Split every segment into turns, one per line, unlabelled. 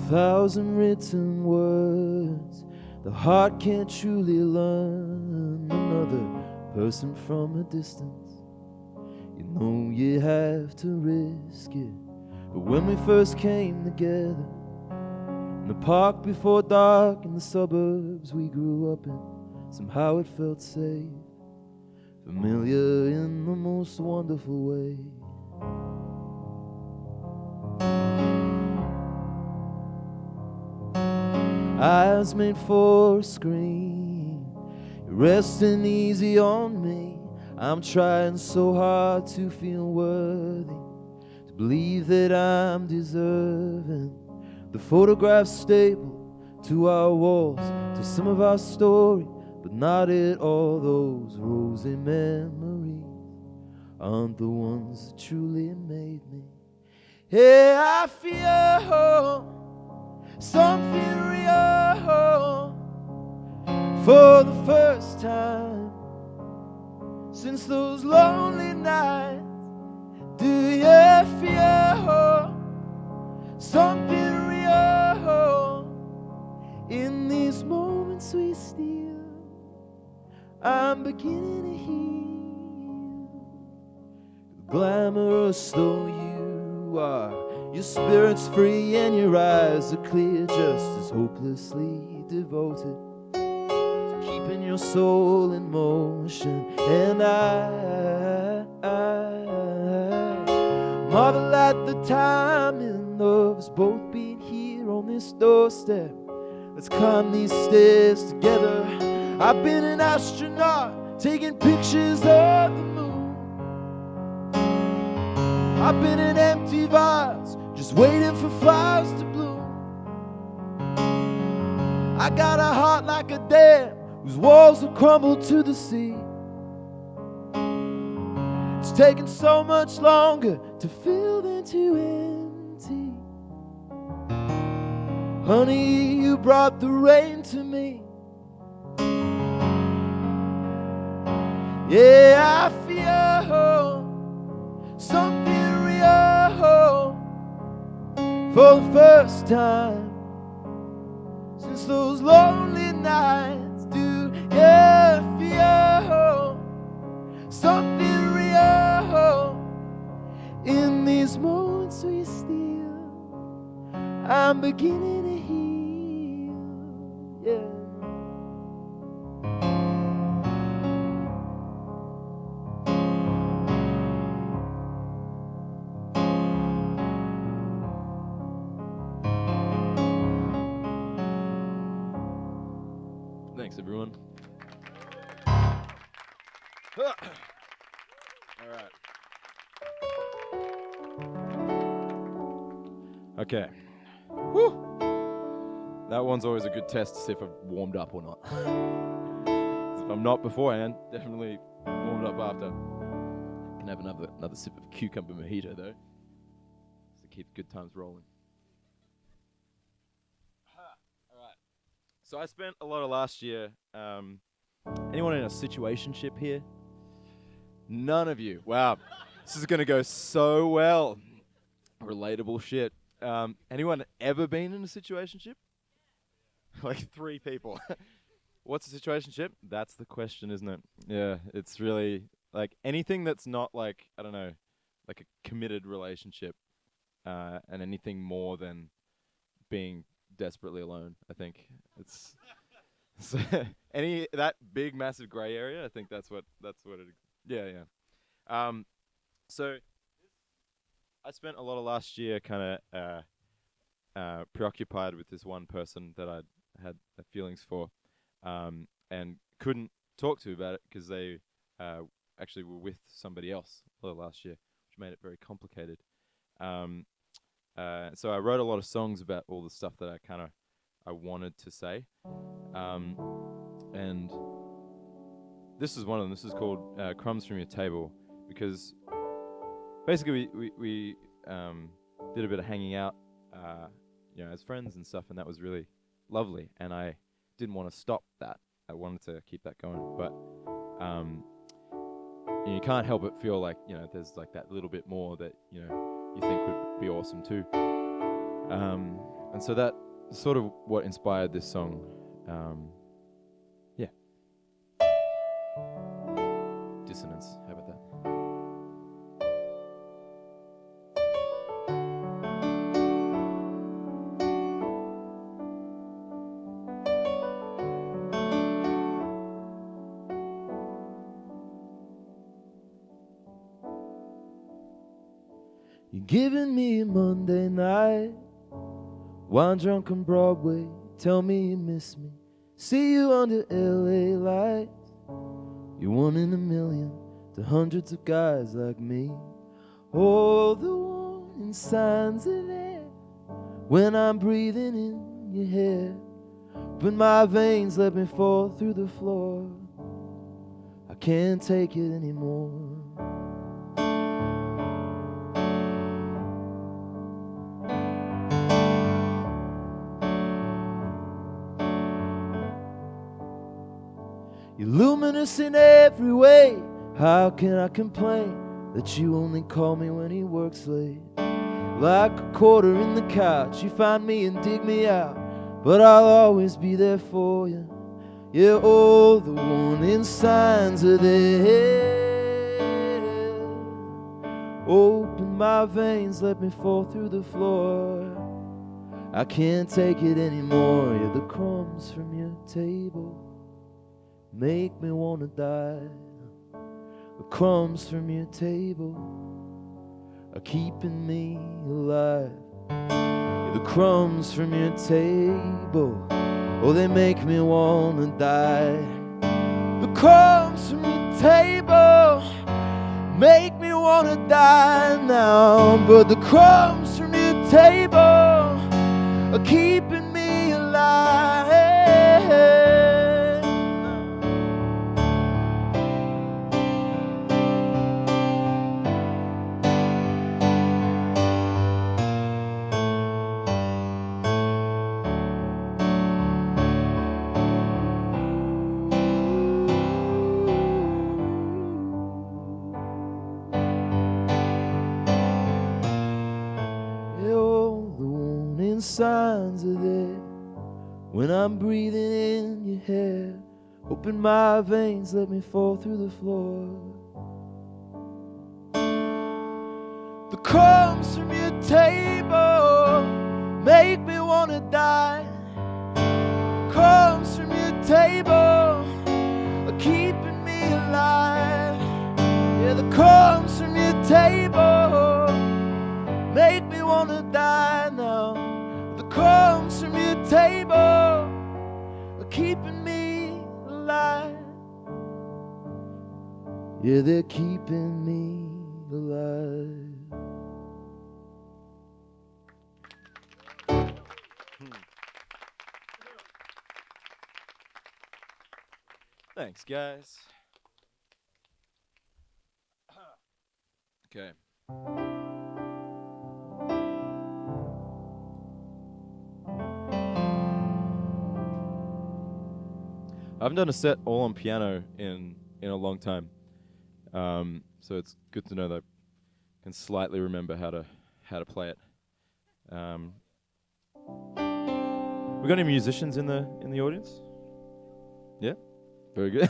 1,000 written words the heart can't truly learn. Another person from a distance, you know you have to risk it. But when we first came together in the park before dark, in the suburbs we grew up in, somehow it felt safe, familiar in the most wonderful way. Eyes made for a screen, you're resting easy on me. I'm trying so hard to feel worthy, to believe that I'm deserving. The photographs stapled to our walls, to some of our story, but not at all. Those rosy memories aren't the ones that truly made me. Hey, I feel something real for the first time since those lonely nights. Do you feel something real in these moments we steal? I'm beginning to heal. Glamorous though you are, your spirit's free and your eyes are clear, just as hopelessly devoted to keeping your soul in motion. And I marvel at the timing of us both being here on this doorstep. Let's climb these stairs together. I've been an astronaut taking pictures of the moon. I've been an empty vase just waiting for flowers to bloom. I got a heart like a dam whose walls will crumble to the sea. It's taken so much longer to fill than to empty. Honey, you brought the rain to me. Yeah, I feel something real for the first time since those lonely nights. Do you feel something real in these moments we steal? I'm beginning to heal, yeah. Thanks, everyone. All right. Okay. Woo! That one's always a good test to see if I've warmed up or not. If I'm not beforehand, definitely warmed up after. Can have another sip of cucumber mojito though, just to keep good times rolling. All right. So I spent a lot of last year. Anyone in a situationship here? None of you. Wow. This is going to go so well. Relatable shit. Anyone ever been in a situationship? Like 3 people. What's a situationship? That's the question, isn't it? Yeah, it's really like anything that's not like, I don't know, like a committed relationship, and anything more than being desperately alone, I think. It's so any that big massive gray area, I think that's what it yeah. So I spent a lot of last year kind of preoccupied with this one person that I'd had feelings for, and couldn't talk to about it because they actually were with somebody else a lot last year, which made it very complicated. So I wrote a lot of songs about all the stuff that I wanted to say, and this is one of them. This is called Crumbs from Your Table, because basically we did a bit of hanging out, as friends and stuff, and that was really lovely. And I didn't want to stop that. I wanted to keep that going, but you can't help but feel like there's like that little bit more that you think would be awesome too. And so that sort of what inspired this song. Yeah. Dissonance. How about that? You're giving me a Monday night, wine drunk on Broadway, tell me you miss me, see you under LA lights. You're one in a million to hundreds of guys like me. All the warning signs are there when I'm breathing in your hair, but my veins let me fall through the floor. I can't take it anymore. You're luminous in every way. How can I complain that you only call me when he works late? Like a quarter in the couch, you find me and dig me out, but I'll always be there for you. Yeah, all the warning signs are there. Open my veins, let me fall through the floor. I can't take it anymore. Yeah, the crumbs from your table make me wanna die. The crumbs from your table are keeping me alive. Yeah, the crumbs from your table, oh, they make me wanna die. The crumbs from your table make me wanna die now. But the crumbs from your table are keeping me alive. Signs are there when I'm breathing in your hair. Open my veins, let me fall through the floor. The crumbs from your table make me wanna die. Crumbs from your table are keeping me alive. Yeah, the crumbs from your table make me wanna die now. The crumbs from your table are keeping me alive. Yeah, they're keeping me alive. Thanks, guys. Okay. I haven't done a set all on piano in a long time, so it's good to know that I can slightly remember how to play it. We got any musicians in the audience? Yeah, very good.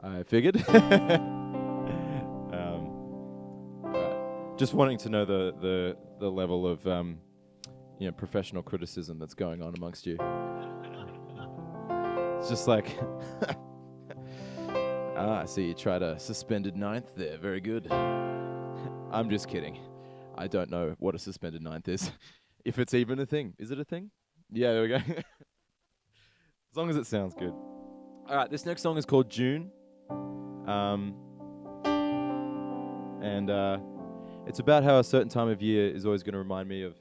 I figured. Just wanting to know the level of professional criticism that's going on amongst you. It's just like, I see you tried a suspended ninth there. Very good. I'm just kidding. I don't know what a suspended ninth is. If it's even a thing. Is it a thing? Yeah, there we go. As long as it sounds good. All right, this next song is called June. And it's about how a certain time of year is always going to remind me of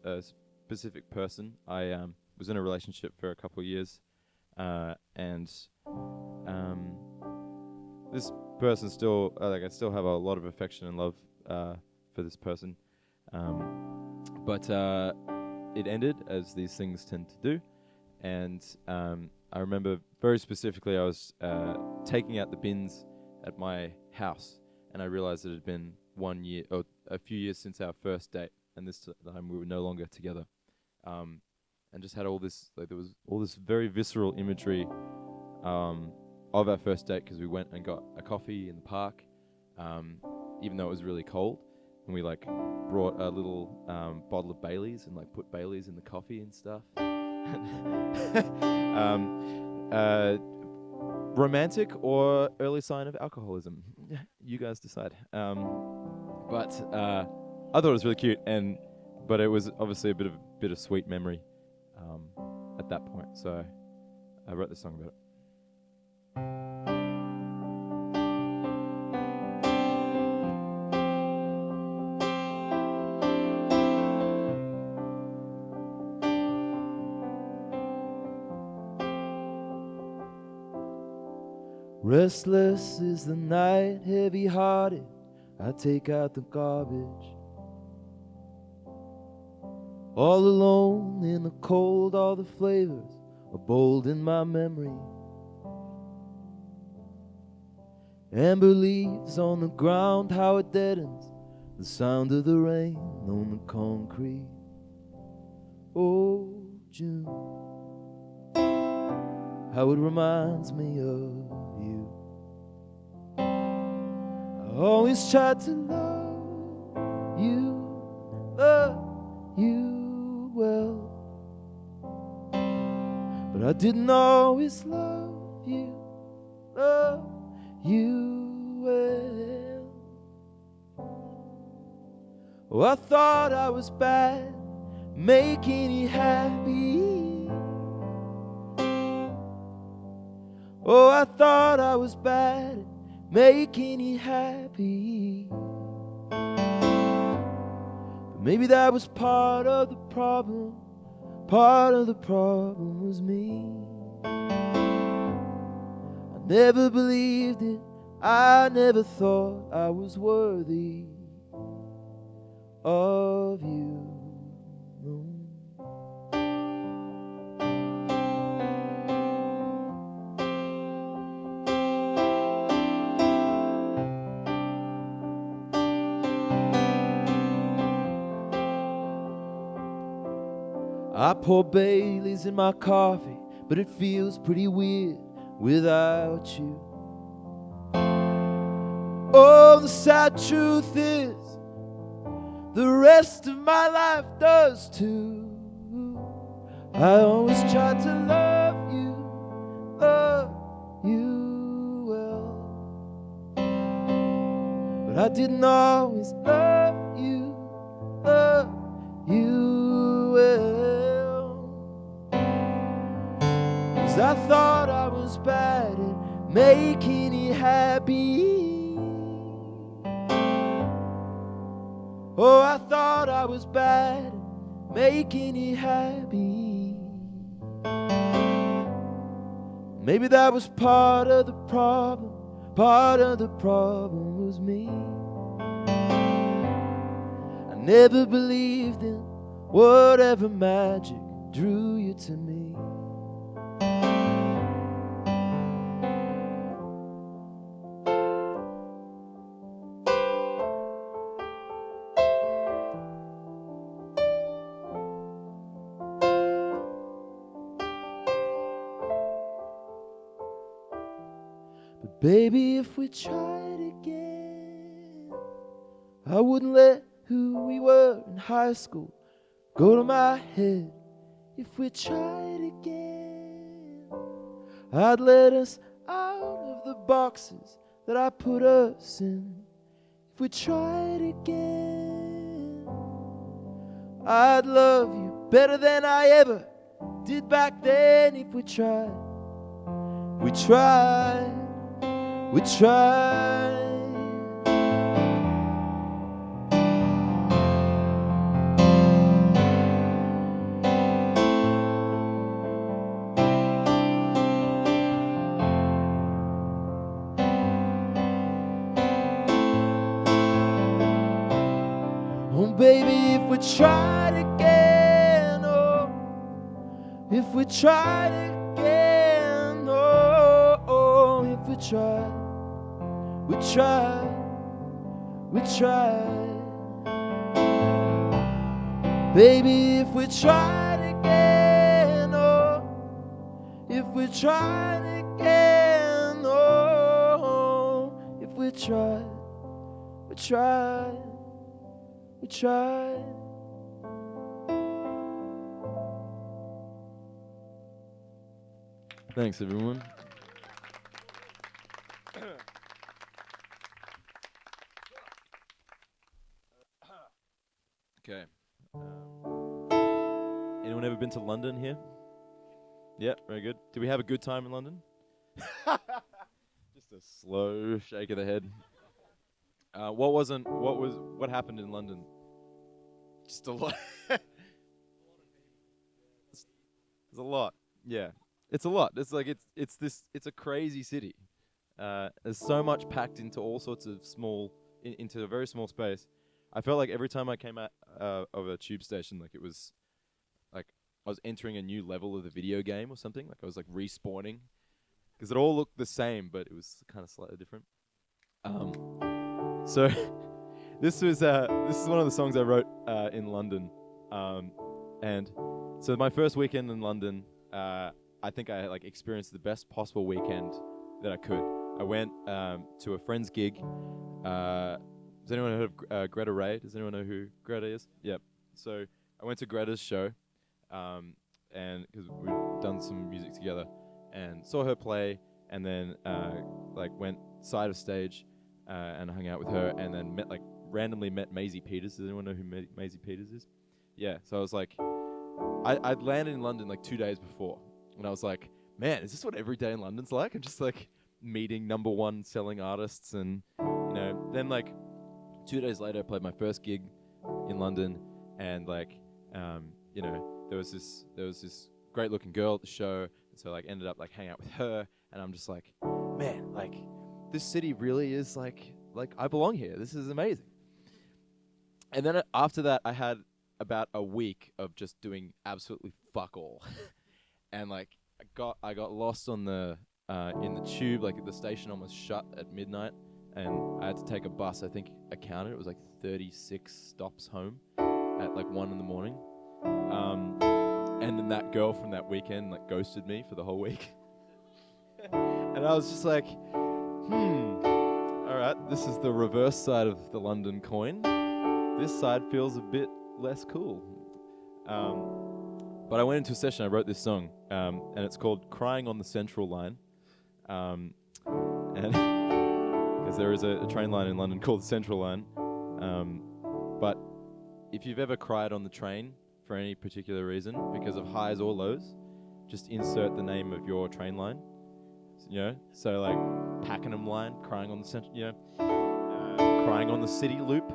a specific person. I was in a relationship for a couple of years. And this person still, I still have a lot of affection and love for this person, but it ended, as these things tend to do. And I remember very specifically, I was taking out the bins at my house, and I realized it had been 1 year or a few years since our first date, and this time we were no longer together. and just had all this, like there was all this very visceral imagery of our first date, because we went and got a coffee in the park, even though it was really cold, and we like brought a little bottle of Baileys and like put Baileys in the coffee and stuff. Romantic or early sign of alcoholism? You guys decide. But I thought it was really cute, but it was obviously a bittersweet memory at that point. So I wrote this song about it. Restless is the night, heavy-hearted, I take out the garbage. All alone in the cold, all the flavors are bold in my memory. Amber leaves on the ground, how it deadens the sound of the rain on the concrete. Oh, June, how it reminds me of you. I always tried to love you well, but I didn't always love you well. Oh, I thought I was bad, making you happy. Oh, I thought I was bad at making you happy. But maybe that was part of the problem. Part of the problem was me. I never believed it. I never thought I was worthy of you. I pour Baileys in my coffee, but it feels pretty weird without you. Oh, the sad truth is, the rest of my life does too. I always tried to love you well, but I didn't always love you well. 'Cause I thought I was bad at making you happy. Oh, I thought I was bad at making you happy. Maybe that was part of the problem. Part of the problem was me. I never believed in whatever magic drew you to me. But baby, if we tried again, I wouldn't let who we were in high school go to my head. If we tried again, I'd let us out of the boxes that I put us in. If we tried again, I'd love you better than I ever did back then. If we tried, we tried. Oh, baby, if we tried again, oh, if we tried again, oh, if we tried, we tried, baby, if we tried we tried again. Oh, if we tried, we tried, we tried. Thanks, everyone. Okay. Anyone ever been to London here? Yeah, very good. Did we have a good time in London? Just a slow shake of the head. What happened in London? Just a lot. There's a lot. Yeah. It's a lot. It's like it's a crazy city. There's so much packed into all sorts of into a very small space. I felt like every time I came out of a tube station, like it was like I was entering a new level of the video game or something. Like I was like respawning, because it all looked the same, but it was kind of slightly different. So this is one of the songs I wrote in London, and so my first weekend in London, I think I like experienced the best possible weekend that I could. I went to a friend's gig. Has anyone heard of Gretta Ray? Does anyone know who Gretta is? Yep. So I went to Gretta's show, and because we'd done some music together, and saw her play, and then like went side of stage and hung out with her, and then randomly met Maisie Peters. Does anyone know who Maisie Peters is? Yeah. So I was like, I'd landed in London like 2 days before, and I was like, man, is this what every day in London's like? I'm just like meeting #1 selling artists, and then like 2 days later, I played my first gig in London, and like, there was this great looking girl at the show, and so like ended up like hanging out with her, and I'm just like, man, like this city really is like I belong here. This is amazing. And then after that, I had about a week of just doing absolutely fuck all, and like I got lost on the in the tube. Like the station almost shut at midnight, and I had to take a bus. I think I counted, it was like 36 stops home at like 1 a.m. And then that girl from that weekend like ghosted me for the whole week. And I was just like, all right, this is the reverse side of the London coin. This side feels a bit less cool. But I went into a session, I wrote this song, and it's called Crying on the Central Line. And because there is a train line in London called the Central Line. But if you've ever cried on the train for any particular reason, because of highs or lows, just insert the name of your train line. So like Pakenham Line, crying on the Central, crying on the City Loop.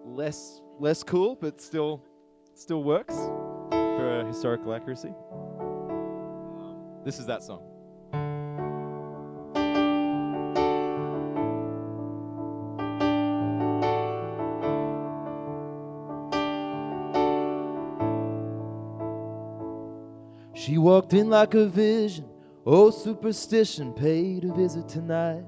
Less cool, but still works for historical accuracy. This is that song. She walked in like a vision, oh superstition, paid a visit tonight.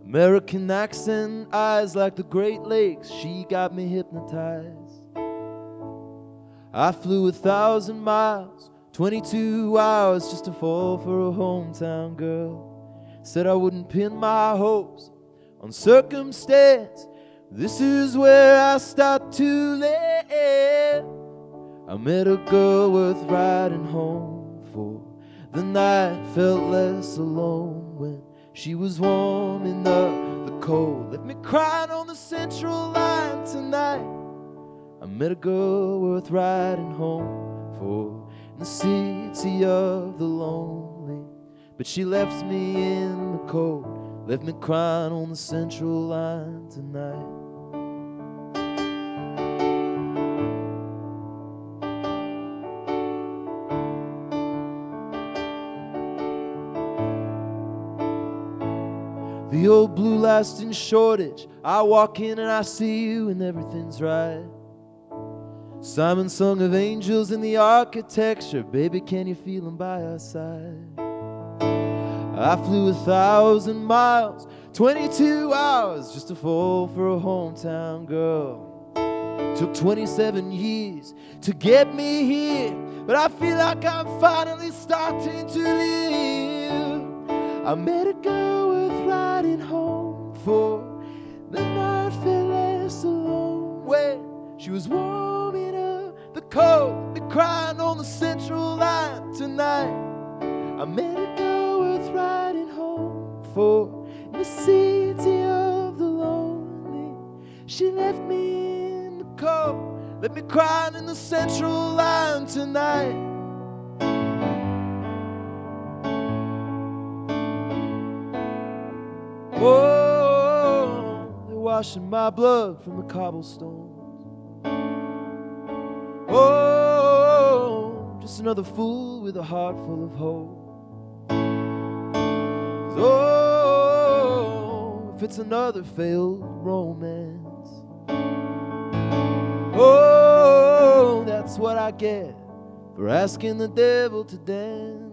American accent, eyes like the Great Lakes, she got me hypnotized. I flew 1,000 miles, 22 hours just to fall for a hometown girl. Said I wouldn't pin my hopes on circumstance. This is where I start to live. I met a girl worth riding home for. The night felt less alone when she was warming up the cold. Let me cry on the Central Line tonight. I met a girl worth riding home for, in the city of the lonely. But she left me in the cold, left me crying on the Central Line tonight. The old blue lasting shortage, I walk in and I see you and everything's right. Simon sung of angels in the architecture, baby can you feel them by our side? I flew 1,000 miles, 22 hours just to fall for a hometown girl. Took 27 years to get me here, but I feel like I'm finally starting to live. I met a girl worth riding home for. The night felt less alone when she was warming up the cold, me crying on the central line tonight. I met a girl worth riding home for in the city of the lonely. She left me in the cold, left me crying in the central line tonight. Oh, they're washing my blood from the cobblestones. Oh, just another fool with a heart full of hope. Oh, if it's another failed romance. Oh, that's what I get for asking the devil to dance.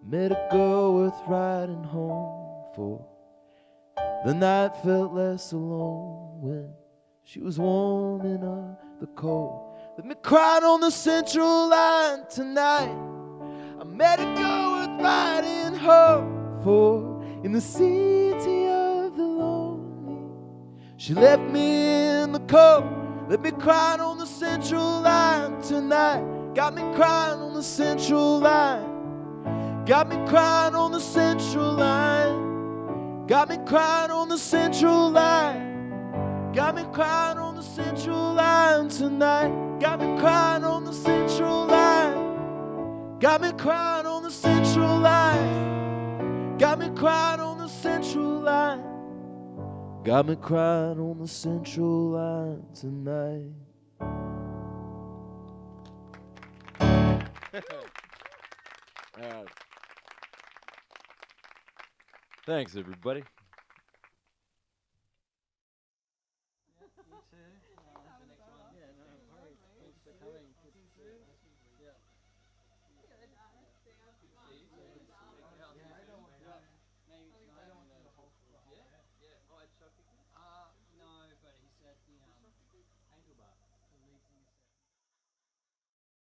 Met a girl worth riding home for. The night felt less alone when she was warming up the cold. Let me cry on the central line tonight. I met a girl worth riding home for in the city of the lonely. She left me in the cold, let me cry on the central line tonight. Got me crying on the central line. Got me crying on the central line. Got me crying on the central line. Got me crying on the central line tonight. Got me crying on the central line. Got me crying on the central line. Got me crying on the central line. Got me crying on the central line tonight. Thanks, everybody.